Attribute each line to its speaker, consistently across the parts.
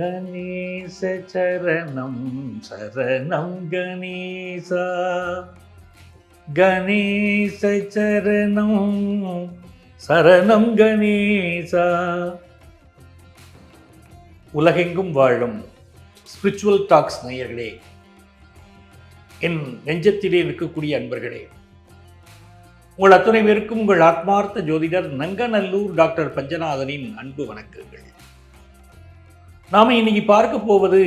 Speaker 1: கணேச சரணம் சரணம் கணேசா, கணேச சரணம் சரணம் கணேசா. உலகெங்கும் வாழும் ஸ்பிரிச்சுவல் டாக்ஸ் நேயர்களே, என் நெஞ்சத்திலே இருக்கக்கூடிய அன்பர்களே, உங்கள் அத்தனை பேருக்கும் உங்கள் ஆத்மார்த்த ஜோதிடர் நங்கநல்லூர் டாக்டர் பஞ்சநாதனின் அன்பு வணக்கங்கள். நாம இன்னைக்கு பார்க்க போவது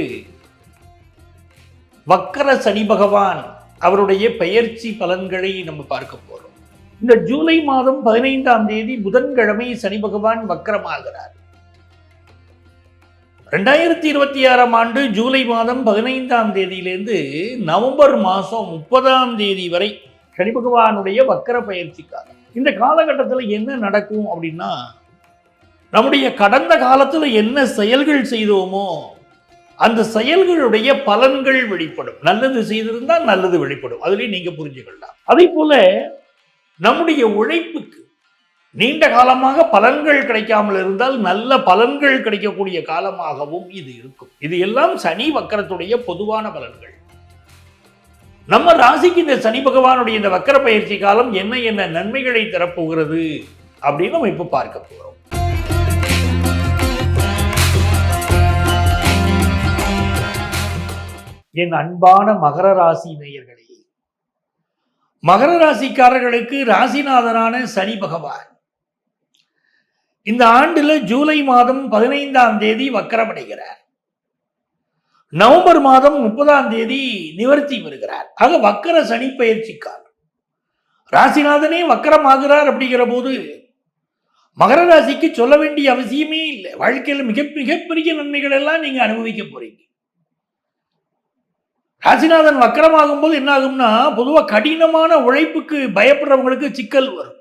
Speaker 1: வக்கர சனி பகவான் அவருடைய பெயர்ச்சி பலன்களை நம்ம பார்க்க போறோம். இந்த ஜூலை மாதம் 15ஆம் தேதி புதன்கிழமை சனி பகவான் வக்கரமாகிறார். 2026ஆம் ஆண்டு ஜூலை மாதம் 15ஆம் தேதியிலிருந்து நவம்பர் மாதம் 30ஆம் தேதி வரை சனி பகவானுடைய வக்கர பயிற்சி காலம். இந்த காலகட்டத்தில் என்ன நடக்கும் அப்படின்னா, நம்முடைய கடந்த காலத்தில் என்ன செயல்கள் செய்தோமோ அந்த செயல்களுடைய பலன்கள் வெளிப்படும். நல்லது செய்திருந்தால் நல்லது வெளிப்படும், அதுலேயும் நீங்க புரிஞ்சுக்கலாம். அதே போல நம்முடைய உழைப்புக்கு நீண்ட காலமாக பலன்கள் கிடைக்காமல் இருந்தால் நல்ல பலன்கள் கிடைக்கக்கூடிய காலமாகவும் இது இருக்கும். இது எல்லாம் சனி வக்கரத்துடைய பொதுவான பலன்கள். நம்ம ராசிக்கு இந்த சனி பகவானுடைய இந்த வக்கர பயிற்சி காலம் என்ன என்ன நன்மைகளை தரப்போகிறது அப்படின்னு நம்ம இப்ப பார்க்க போறோம். என் அன்பான மகர ராசி நேயர்களே, மகர ராசிக்காரர்களுக்கு ராசிநாதனான சனி பகவான் இந்த ஆண்டுல ஜூலை மாதம் 15ஆம் தேதி வக்கரமடைகிறார். நவம்பர் மாதம் 30ஆம் தேதி நிவர்த்தி வருகிறார். ஆக வக்கர சனி பயிற்சி காலம். ராசிநாதனே வக்கரமாகிறார் அப்படிங்கிற போது மகர ராசிக்கு சொல்ல வேண்டிய அவசியமே இல்லை. வாழ்க்கையில் மிகப்பெரிய நன்மைகள் எல்லாம் நீங்க அனுபவிக்க போறீங்க. ராசிநாதன் வக்கரமாகும் போது என்ன ஆகும்னா, பொதுவாக கடினமான உழைப்புக்கு பயப்படுறவங்களுக்கு சிக்கல் வரும்.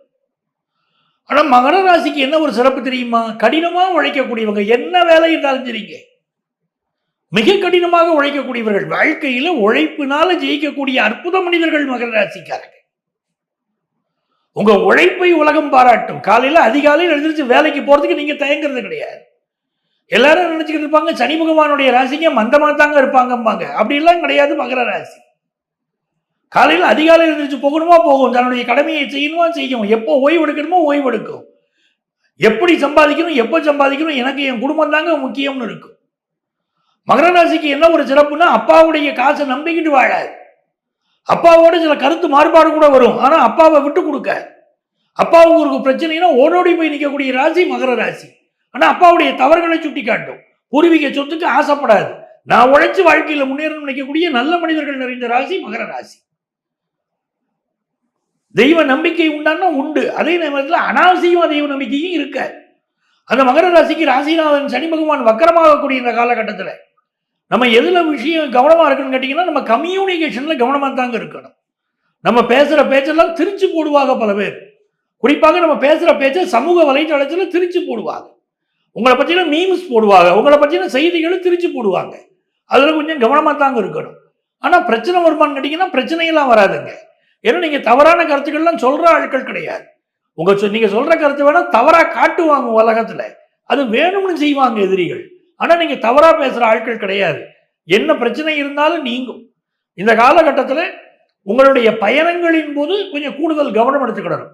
Speaker 1: ஆனால் மகர ராசிக்கு என்ன ஒரு சிறப்பு தெரியுமா? கடினமாக உழைக்கக்கூடியவங்க, என்ன வேலை இருந்தாலும் சரிங்க, மிக கடினமாக உழைக்கக்கூடியவர்கள், வாழ்க்கையில் உழைப்பினால ஜெயிக்கக்கூடிய அற்புத மனிதர்கள் மகர ராசிக்காரங்க. உங்க உழைப்பை உலகம் பாராட்டும். காலையில் அதிகாலையில் எழுந்திரிச்சு வேலைக்கு போறதுக்கு நீங்க தயங்குறது கிடையாது. எல்லாரும் நினைச்சுக்கிட்டு இருப்பாங்க சனி பகவானுடைய ராசிங்க மந்தமா தாங்க இருப்பாங்கம்பாங்க. அப்படி எல்லாம் கிடையாது. மகர ராசி காலையில் அதிகாலையில் எழுந்திரிச்சு போகணுமா போகும், தன்னுடைய கடமையை செய்யணுமா செய்யும், எப்போ ஓய்வு எடுக்கணுமோ ஓய்வு எடுக்கும், எப்படி சம்பாதிக்கணும் எப்போ சம்பாதிக்கணும், எனக்கு என் குடும்பம் தாங்க முக்கியம்னு இருக்கும். மகர ராசிக்கு என்ன ஒரு சிறப்புனா, அப்பாவுடைய காசை நம்பிக்கிட்டு வாழாது. அப்பாவோட சில கருத்து மாறுபாடு கூட வரும், ஆனா அப்பாவை விட்டு கொடுக்க, அப்பாவுக்கு ஒரு பிரச்சனைனா ஓடோடி போய் நிற்கக்கூடிய ராசி மகர ராசி. ஆனா அப்பாவுடைய தவறுகளை சுட்டி காட்டும். பூர்வீக சொத்துக்கு ஆசைப்படாது. நான் உழைச்சு வாழ்க்கையில முன்னேறணும் நினைக்கக்கூடிய நல்ல மனிதர்கள் நிறைந்த ராசி மகர ராசி. தெய்வ நம்பிக்கை உண்டானா உண்டு, அதே நேரத்தில் அனாவசியமா தெய்வ நம்பிக்கையும் இருக்க. அந்த மகர ராசிக்கு ராசிநாதன் சனி பகவான் வக்கரமாகக்கூடிய இந்த காலகட்டத்தில் நம்ம எதுல விஷயம் கவனமா இருக்குன்னு கேட்டீங்கன்னா, நம்ம கம்யூனிகேஷன்ல கவனமா தாங்க இருக்கணும். நம்ம பேசுற பேச்செல்லாம் திரிச்சு போடுவாங்க பல பேர். குறிப்பாக நம்ம பேசுற பேச்சை சமூக வலைதளத்தில் திரிச்சு போடுவாங்க. உங்களை பற்றின மீம்ஸ் போடுவாங்க, உங்களை பற்றின செய்திகளை திரிச்சு போடுவாங்க. அதில் கொஞ்சம் கவனமாக தாங்க இருக்கணும். ஆனால் பிரச்சனை வருமானு கேட்டிங்கன்னா பிரச்சனையெல்லாம் வராதுங்க. ஏன்னா நீங்கள் தவறான கருத்துக்கள்லாம் சொல்கிற ஆட்கள் கிடையாது. நீங்கள் சொல்கிற கருத்து வேணால் தவறாக காட்டுவாங்க உலகத்தில், அது வேணும்னு செய்வாங்க எதிரிகள். ஆனால் நீங்கள் தவறாக பேசுகிற ஆட்கள் கிடையாது. என்ன பிரச்சனை இருந்தாலும் நீங்கும். இந்த காலகட்டத்தில் உங்களுடைய பயணங்களின் போது கொஞ்சம் கூடுதல் கவனம் எடுத்துக்கிடணும்.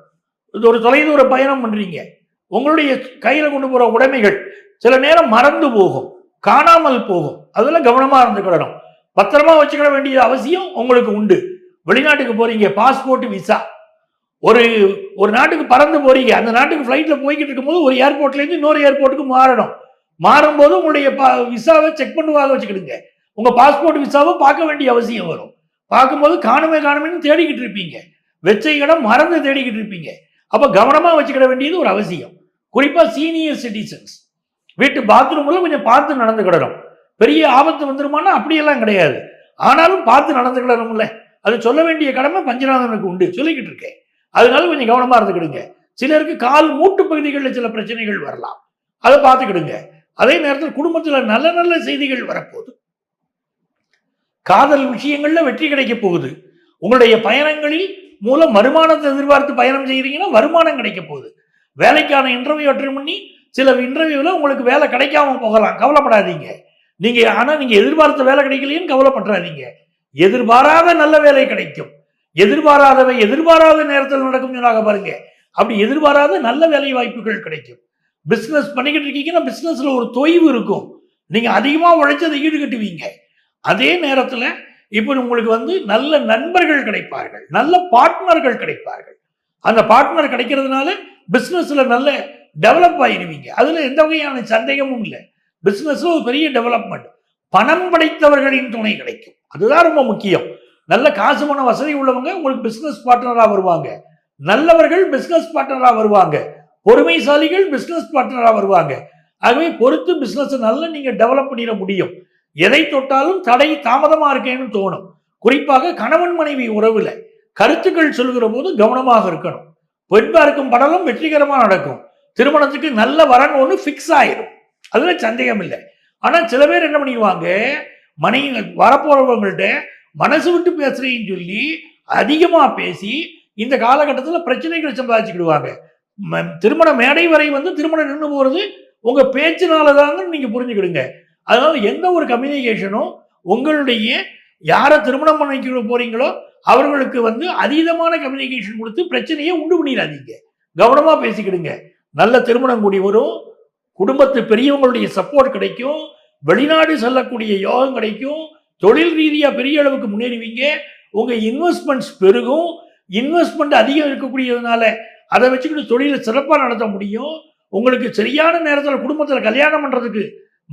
Speaker 1: இது ஒரு தொலைதூர பயணம் பண்ணுறீங்க, உங்களுடைய கையில கொண்டு போற உடைமைகள் சில நேரம் மறந்து போகும், காணாமல் போகும். அதெல்லாம் கவனமா இருந்துக்கிடணும். பத்திரமா வச்சுக்கிட வேண்டிய அவசியம் உங்களுக்கு உண்டு. வெளிநாட்டுக்கு போறீங்க, பாஸ்போர்ட் விசா, ஒரு நாட்டுக்கு பறந்து போறீங்க, அந்த நாட்டுக்கு ஃப்ளைட்ல போய்கிட்டு இருக்கும்போது ஒரு ஏர்போர்ட்ல இருந்து இன்னொரு ஏர்போர்ட்டுக்கு மாறணும். மாறும்போது உங்களுடைய விசாவை செக் பண்ணுவாங்க வச்சுக்கிடுங்க. உங்க பாஸ்போர்ட் விசாவை பார்க்க வேண்டிய அவசியம் வரும். பார்க்கும்போது காணுமேன்னு தேடிக்கிட்டு இருப்பீங்க, வெச்ச இடம் மறந்து தேடிக்கிட்டு இருப்பீங்க. அப்ப கவனமா வச்சுக்கிட வேண்டியது ஒரு அவசியம். குறிப்பா சீனியர் சிட்டிசன்ஸ் வீட்டு பாத்ரூம்ல கொஞ்சம் பார்த்து நடந்துக்கிடணும். பெரிய ஆபத்து வந்துருமானா அப்படியெல்லாம் கிடையாது, ஆனாலும் பார்த்து நடந்துக்கிடணும்ல. அது சொல்ல வேண்டிய கடமை பஞ்சநாதனுக்கு உண்டு, சொல்லிக்கிட்டு இருக்கேன். அதனால கொஞ்சம் கவனமா இருந்துக்கிடுங்க. சிலருக்கு கால் மூட்டு பகுதிகளில் சில பிரச்சனைகள் வரலாம், அதை பார்த்துக்கிடுங்க. அதே நேரத்தில் குடும்பத்தில் நல்ல நல்ல செய்திகள் வரப்போகுது. காதல் விஷயங்கள்ல வெற்றி கிடைக்க போகுது. உங்களுடைய பயணங்களில் மூலம் வருமானத்தை எதிர்பார்த்து பயணம் செய்கிறீங்கன்னா வருமானம் கிடைக்க போகுது. வேலைக்கான இன்டர்வியூ அட்டெண்ட் பண்ணி சில இன்டர்வியூவில் உங்களுக்கு வேலை கிடைக்காம போகலாம், கவலைப்படாதீங்க. நீங்க எதிர்பார்த்த வேலை கிடைக்கலையும் கவலைப்பட்டுறாதீங்க. எதிர்பாராத நல்ல வேலை கிடைக்கும். எதிர்பாராதவை எதிர்பாராத நேரத்தில் நடக்கும் சொன்னாங்க பாருங்க. அப்படி எதிர்பாராத நல்ல வேலை வாய்ப்புகள் கிடைக்கும். பிசினஸ் பண்ணிக்கிட்டு இருக்கீங்கன்னா பிசினஸ்ல ஒரு தொய்வு இருக்கும். நீங்க அதிகமா உழைச்சு அதை ஈடுகட்டுவீங்க. அதே நேரத்தில் இப்போ உங்களுக்கு நல்ல நண்பர்கள் கிடைப்பார்கள், நல்ல பார்ட்னர்கள் கிடைப்பார்கள். அந்த பார்ட்னர் கிடைக்கிறதுனால பிசினஸ்ல நல்ல டெவலப் ஆயிருவீங்க. அதுல எந்த வகையான சந்தேகமும் இல்லை. பிசினஸ்ல ஒரு பெரிய டெவலப்மெண்ட். பணம் படைத்தவர்களின் துணை கிடைக்கும். அதுதான் ரொம்ப முக்கியம். நல்ல காசு பண வசதி உள்ளவங்க உங்களுக்கு பிசினஸ் பார்ட்னரா வருவாங்க. நல்லவர்கள் பிசினஸ் பார்ட்னரா வருவாங்க. பொறுமைசாலிகள் பிசினஸ் பார்ட்னரா வருவாங்க. ஆகவே பொறுத்து பிசினஸ் நல்லா நீங்க டெவலப் பண்ணிட முடியும். எதை தொட்டாலும் தடை தாமதமா இருக்கேன்னு தோணும். குறிப்பாக கணவன் மனைவி உறவுல கருத்துக்கள் சொல்கிற போது கவனமாக இருக்கணும். பெண் பார்க்கும் படலும் வெற்றிகரமா நடக்கும். திருமணத்துக்கு நல்ல வரன் ஒன்று ஃபிக்ஸ் ஆயிரும். அதுல சந்தேகம் இல்லை. ஆனா சில பேர் என்ன பண்ணிடுவாங்க, மனைவி வரப்போறவங்கள்ட்ட மனசு விட்டு பேசுறேன்னு சொல்லி அதிகமா பேசி இந்த காலகட்டத்தில் பிரச்சனைகளை சம்பாதிச்சுக்கிடுவாங்க. திருமண மேடை வரை திருமணம் நின்று போறது உங்க பேச்சினாலதாங்க நீங்க புரிஞ்சுக்கிடுங்க. அதனால எந்த ஒரு கம்யூனிகேஷனும் உங்களுடைய யாரை திருமணம் பண்ணிக்க போறீங்களோ அவர்களுக்கு அதீதமான கம்யூனிகேஷன் கொடுத்து பிரச்சனையை உண்டு பண்ணிடாதீங்க. கவனமா பேசிக்கிடுங்க. நல்ல திருமணம் கூடி வரும். குடும்பத்து பெரியவங்களுடைய சப்போர்ட் கிடைக்கும். வெளிநாடு செல்லக்கூடிய யோகம் கிடைக்கும். தொழில் ரீதியா பெரிய அளவுக்கு முன்னேறுவீங்க. உங்க இன்வெஸ்ட்மெண்ட்ஸ் பெருகும். இன்வெஸ்ட்மெண்ட் அதிகம் இருக்கக்கூடியதுனால அதை வச்சுக்கிட்டு தொழிலை சிறப்பாக நடத்த முடியும். உங்களுக்கு சரியான நேரத்தில் குடும்பத்தில் கல்யாணம் பண்றதுக்கு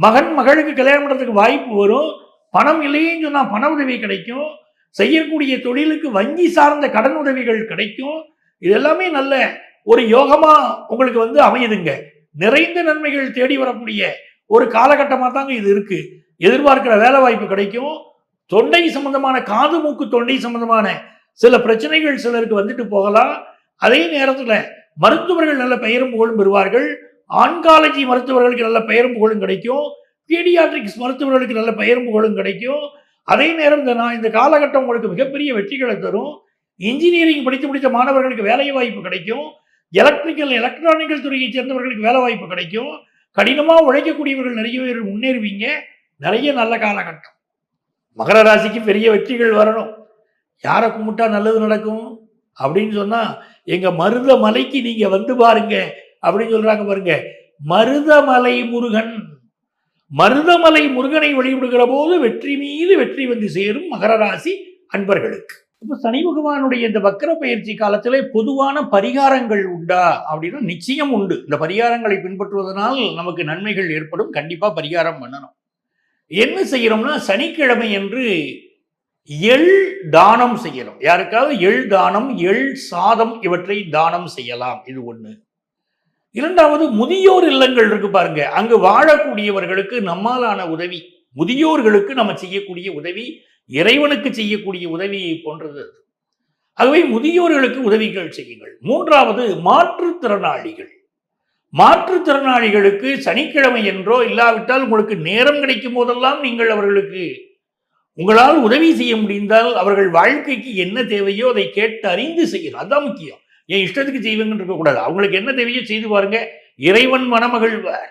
Speaker 1: மகன் மகளுக்கு கல்யாணம் பண்றதுக்கு வாய்ப்பு வரும். பணம் இல்லைன்னு சொன்னா பண உதவி கிடைக்கும். செய்யக்கூடிய தொழிலுக்கு வங்கி சார்ந்த கடன் உதவிகள் கிடைக்கும். இது எல்லாமே நல்ல ஒரு யோகமா உங்களுக்கு அமையுதுங்க. நிறைந்த நன்மைகள் தேடி வரக்கூடிய ஒரு காலகட்டமாக தாங்க இது இருக்கு. எதிர்பார்க்கிற வேலை வாய்ப்பு கிடைக்கும். தொண்டை சம்பந்தமான காது மூக்கு தொண்டை சம்பந்தமான சில பிரச்சனைகள் சிலருக்கு வந்துட்டு போகலாம். அதே நேரத்தில் மருத்துவர்கள் நல்ல பெயரும் புகழும் பெறுவார்கள். ஆன்காலஜி மருத்துவர்களுக்கு நல்ல பெயரும் புகழும் கிடைக்கும். பீடியாட்ரிக்ஸ் மருத்துவர்களுக்கு நல்ல பெயரும் புகழும் கிடைக்கும். அதே நேரம் இந்த காலகட்டம் உங்களுக்கு மிகப்பெரிய வெற்றிகளை தரும். இன்ஜினியரிங் படித்து முடித்த மாணவர்களுக்கு வேலை வாய்ப்பு கிடைக்கும். எலக்ட்ரிக்கல் எலக்ட்ரானிக்கல் துறையை சேர்ந்தவர்களுக்கு வேலை வாய்ப்பு கிடைக்கும். கடினமாக உழைக்கக்கூடியவர்கள் நிறைய பேர் முன்னேறுவீங்க. நிறைய நல்ல காலகட்டம். மகர ராசிக்கு பெரிய வெற்றிகள் வரணும். யாரை கும்பிட்டா நல்லது நடக்கும் அப்படின்னு சொன்னா எங்க மருதமலைக்கு நீங்க பாருங்க அப்படின்னு சொல்றாங்க பாருங்க. மருதமலை முருகன், மருதமலை முருகனை வழிபடுகிற போது வெற்றி மீது வெற்றி சேரும் மகர ராசி அன்பர்களுக்கு. இப்ப சனி பகவானுடைய இந்த வக்கர பயிற்சி காலத்திலே பொதுவான பரிகாரங்கள் உண்டா அப்படின்னா நிச்சயம் உண்டு. இந்த பரிகாரங்களை பின்பற்றுவதனால் நமக்கு நன்மைகள் ஏற்படும். கண்டிப்பா பரிகாரம் பண்ணணும். என்ன செய்யறோம்னா சனிக்கிழமை என்று எள் தானம் செய்யணும். யாருக்காவது எள் தானம், எள் சாதம் இவற்றை தானம் செய்யலாம். இது ஒண்ணு. இரண்டாவது, முதியோர் இல்லங்கள் இருக்கு பாருங்க. அங்கு வாழக்கூடியவர்களுக்கு நம்மாலான உதவி, முதியோர்களுக்கு நம்ம செய்யக்கூடிய உதவி இறைவனுக்கு செய்யக்கூடிய உதவியை போன்றது. ஆகவே முதியோர்களுக்கு உதவிகள் செய்யுங்கள். மூன்றாவது, மாற்றுத்திறனாளிகள். மாற்றுத்திறனாளிகளுக்கு சனிக்கிழமை என்றோ இல்லாவிட்டால் உங்களுக்கு நேரம் கிடைக்கும் போதெல்லாம் நீங்கள் அவர்களுக்கு உங்களால் உதவி செய்ய முடிந்தால் அவர்கள் வாழ்க்கைக்கு என்ன தேவையோ அதை கேட்டு அறிந்து செய்யணும். அதுதான் முக்கியம். என் இஷ்டத்துக்கு செய்வங்கன்னு இருக்கக்கூடாது. அவங்களுக்கு என்ன தேவையோ செய்து பாருங்க. இறைவன் மனமகிழ்வார்.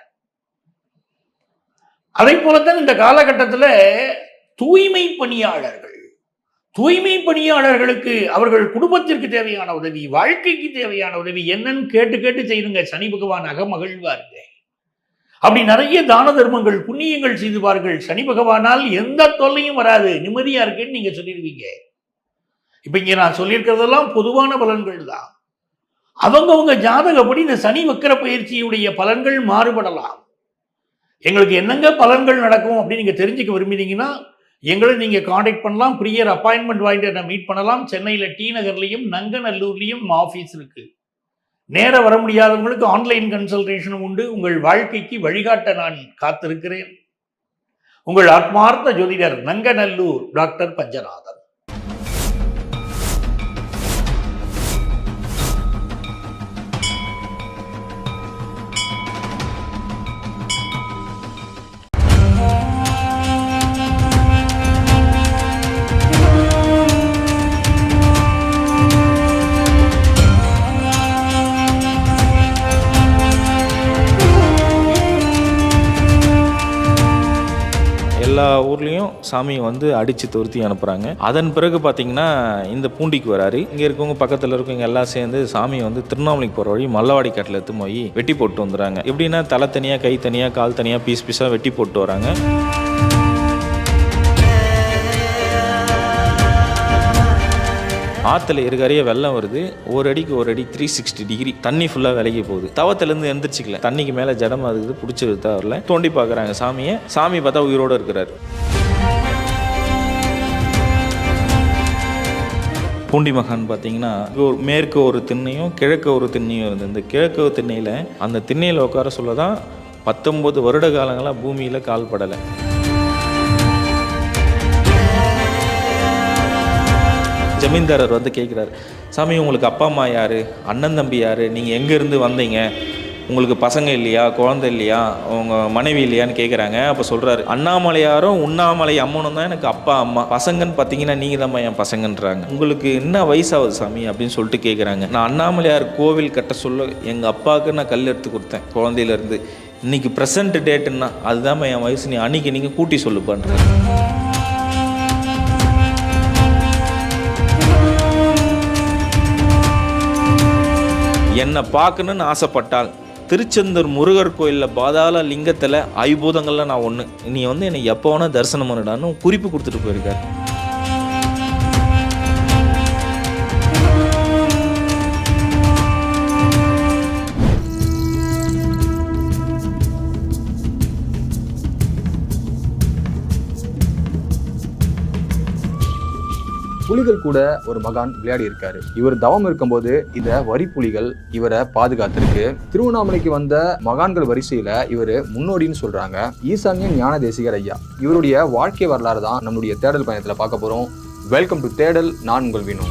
Speaker 1: அதை போலத்தான் இந்த காலகட்டத்தில் தூய்மை பணியாளர்கள், தூய்மை பணியாளர்களுக்கு அவர்கள் குடும்பத்திற்கு தேவையான உதவி, வாழ்க்கைக்கு தேவையான உதவி என்னன்னு கேட்டு கேட்டு செய்யுங்க. சனி பகவான் அகமகிழ்வாருங்க. அப்படி நிறைய தான தர்மங்கள் புண்ணியங்கள் செய்து பாருங்கள். சனி பகவானால் எந்த தொல்லையும் வராது. நிம்மதியா இருக்குன்னு நீங்க சொல்லிடுவீங்க. இப்ப இங்க நான் சொல்லியிருக்கிறதெல்லாம் பொதுவான பலன்கள் தான். அவங்கவுங்க ஜாதகப்படி இந்த சனி வக்கர பயிற்சியுடைய பலன்கள் மாறுபடலாம். எங்களுக்கு என்னங்க பலன்கள் நடக்கும் அப்படின்னு நீங்க தெரிஞ்சுக்க விரும்பினீங்கன்னா எங்களை நீங்க காண்டாக்ட் பண்ணலாம். ப்ரியர் அப்பாயின்மெண்ட் வாங்கிட்டு மீட் பண்ணலாம். சென்னையில டி நகர்லையும் நங்கநல்லூர்லையும் ஆஃபீஸ் இருக்கு. நேர வர முடியாதவங்களுக்கு ஆன்லைன் கன்சல்டேஷனும் உண்டு. உங்கள் வாழ்க்கைக்கு வழிகாட்ட நான் காத்திருக்கிறேன். உங்கள் ஆத்மார்த்த ஜோதிடர் நங்கநல்லூர் டாக்டர் பஞ்சநாதன்.
Speaker 2: எல்லா ஊர்லேயும் சாமியை வந்து அடித்து துருத்தி அனுப்புகிறாங்க. அதன் பிறகு பார்த்தீங்கன்னா இந்த பூண்டிக்கு வராரு. இங்கே இருக்கவங்க பக்கத்தில் இருக்கவங்க எல்லாம் சேர்ந்து சாமியை வந்து திருவண்ணாமலைக்கு போகிற வழி மல்லவாடி காட்டில் எடுத்து போய் வெட்டி போட்டு வந்துடுறாங்க. எப்படின்னா தலை தனியாக, கை தனியாக, கால் தனியாக, பீஸ் பீஸாக வெட்டி போட்டு வராங்க. ஆற்றுல இருக்கையே வெள்ளம் வருது. ஒரு அடிக்கு ஒரு அடி 360 டிகிரி தண்ணி ஃபுல்லாக விலகி போகுது. தவத்திலேருந்து எந்திரிச்சிக்கல, தண்ணிக்கு மேலே ஜடம் அதுக்கு பிடிச்சது தவறில் தோண்டி பார்க்குறாங்க சாமியை. சாமி பார்த்தா உயிரோடு இருக்கிறார். பூண்டி மகான் பார்த்தீங்கன்னா மேற்கு ஒரு திண்ணையும் கிழக்கு ஒரு திண்ணையும் இருந்தது. இந்த கிழக்கு திண்ணையில் அந்த திண்ணையில் உட்கார சொல்ல தான் 19 வருட காலங்களாக பூமியில் கால் படலை. ஜமீன்தாரர் வந்து கேட்குறாரு, சாமி உங்களுக்கு அப்பா அம்மா யார், அண்ணன் தம்பி யார், நீங்கள் எங்கேருந்து வந்தீங்க, உங்களுக்கு பசங்க இல்லையா, குழந்தை இல்லையா, உங்கள் மனைவி இல்லையான்னு கேட்குறாங்க. அப்போ சொல்கிறாரு, அண்ணாமலையாரும் உண்ணாமலை அம்மனும் தான் எனக்கு அப்பா அம்மா, பசங்கன்னு பார்த்தீங்கன்னா நீங்கள் தான் என் பசங்கன்றாங்க. உங்களுக்கு என்ன வயசாகுது சாமி அப்படின்னு சொல்லிட்டு கேட்குறாங்க. நான் அண்ணாமலையார் கோவில் கட்ட சொல்ல எங்கள் அப்பாவுக்கு நான் கல் எடுத்து கொடுத்தேன் குழந்தையிலேருந்து. இன்றைக்கி ப்ரெசன்ட் டேட்டுன்னா அதுதான் என் வயசு, நீ அன்றைக்கி நீங்கள் கூட்டி சொல்லுப்பான்ற. என்னை பார்க்கணுன்னு ஆசைப்பட்டால் திருச்செந்தூர் முருகர் கோயிலில் பாதாள லிங்கத்தில் ஐபூதங்களில் நான் ஒன்று, நீ வந்து என்னை எப்போ வேணால் தரிசனம் பண்ணிடான்னு குறிப்பு கொடுத்துட்டு போயிருக்காரு.
Speaker 3: புலிகள் கூட ஒரு மகான் விளையாடி இருக்காரு. இவர் தவம் இருக்கும்போது இந்த வரி புலிகள் இவரை பாதுகாத்திருக்கு. திருவண்ணாமலைக்கு வந்த மகான்கள் வரிசையில இவர் முன்னோடின்னு சொல்றாங்க. ஈசான்ய ஞான தேசிகர் ஐயா. இவருடைய வாழ்க்கை வரலாறு தான் நம்மளுடைய தேடல் பயணத்துல பார்க்க போறோம். வெல்கம் டு தேடல். நான் உங்கள் வினோ.